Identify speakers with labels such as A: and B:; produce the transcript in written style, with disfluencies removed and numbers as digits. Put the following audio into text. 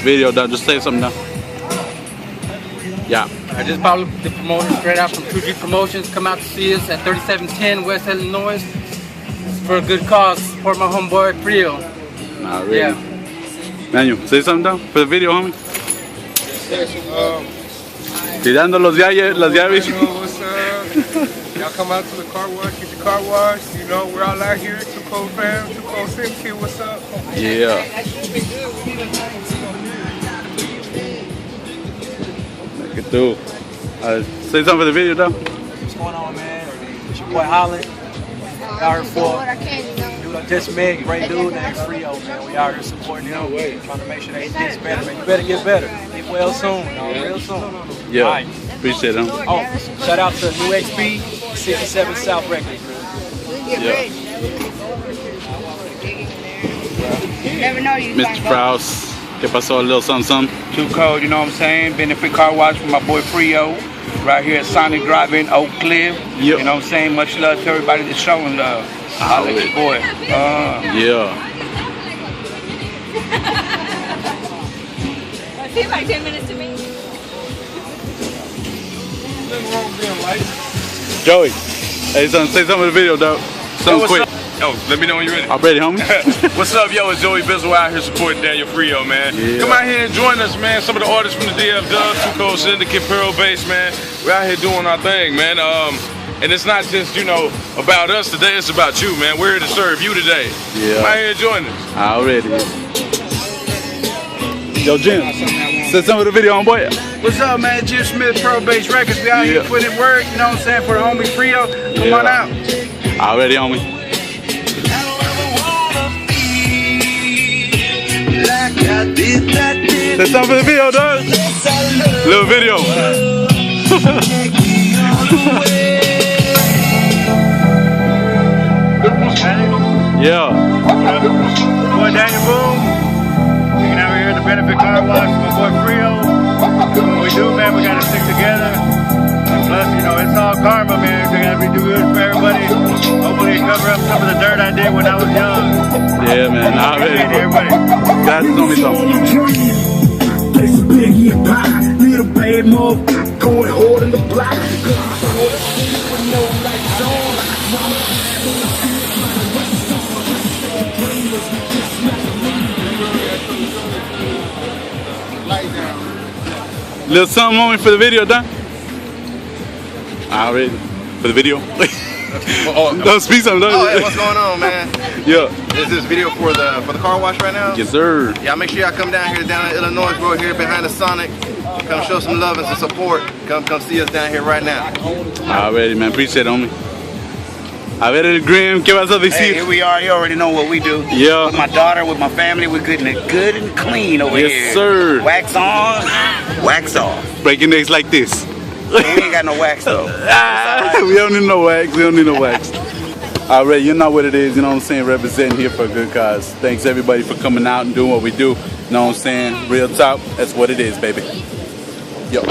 A: video, dog. Just say something, dog. Yeah.
B: I just followed the promotion straight out from 2G Promotions. Come out to see us at 3710 West Illinois. It's for a good cause. Support my homeboy Frio.
A: Nah, really.
B: Yeah.
A: Manuel, say something, dog, for the video, homie. Tirando las llaves.
C: What's up? Y'all come out to the car wash, get your car washed. You know, we're all out here. Two Kold fam, Two Kold syndicate. What's up?
A: Yeah. Make it through. Say something for the video, though.
D: What's going on, man? It's your boy Holland. Out here for dude I just met, great dude named Frio, man. We out here supporting him, trying to make sure that he gets better, man. You better get better. Get well soon, real soon.
A: Yeah,
D: right.
A: Appreciate him.
D: Oh, shout out to New XP, 67 South Records, man.
A: Yeah. Mr. Prowse, ¿qué pasó? A little something.
E: Too Kold, you know what I'm saying? Benefit car wash with my boy Frio. Right here at Sonic Drive-In, Oak Cliff.
A: Yep.
E: You know what I'm saying? Much love to everybody that's showing love. Holla at your boy.
A: Yeah.
F: Seems like 10 minutes to me.
A: Joey, hey, son, say something in the video, dog. Something quick.
G: Yo, let me know when you're ready.
A: I'm ready, homie.
G: What's up, yo? It's Joey Bizzle out here supporting Daniel Frio, man.
A: Yeah.
G: Come out here and join us, man. Some of the artists from the DF Dub, Two Kold Syndicate, Pearl Base, man. We're out here doing our thing, man. And it's not just, you know, about us today. It's about you, man. We're here to serve you today.
A: Yeah.
G: Come out here and join us.
A: Already. Yo, Jim, say something in the video, homeboy.
H: What's up, man? Jim Smith, Pearl Base Records. We out here putting in work, you know what I'm saying, for the homie Frio. Come on out.
A: Already, homie. Say something for the video, dog. Little video. Yeah.
H: Boy Daniel Boom. Taking out here at the benefit car wash with my boy Frio. What we do, man, we gotta stick together. And plus, you know, it's all karma, man. We gotta do good for everybody. Hopefully cover up some of the dirt I did when I was young.
A: Yeah, man. Already.
H: Everybody.
A: That's only something.
I: Place a big hip pie, little bad more going hard in the block.
A: Little something on me for the video, done. Already for the video. Don't speak something.
J: Oh, hey, what's going on, man?
A: Yeah.
J: Is this video for the car wash right now?
A: Yes, sir.
J: Yeah, make sure y'all come down here, down in Illinois. We're here behind the Sonic. Come show some love and some support. Come see us down here right now.
A: Already, man. Appreciate it, homie. A ver el Grim, ¿qué vas a decir?
E: Hey, here we are. You already know what we do.
A: Yeah.
E: With my daughter, with my family, we're getting it good and clean over here.
A: Yes, sir.
E: Wax on, wax off.
A: Breaking necks like this.
E: We ain't got no wax though.
A: We don't need no wax. We don't need no wax. Alright, you know what it is. You know what I'm saying? Representing here for a good cause. Thanks everybody for coming out and doing what we do. You know what I'm saying? Real talk. That's what it is, baby. Yo.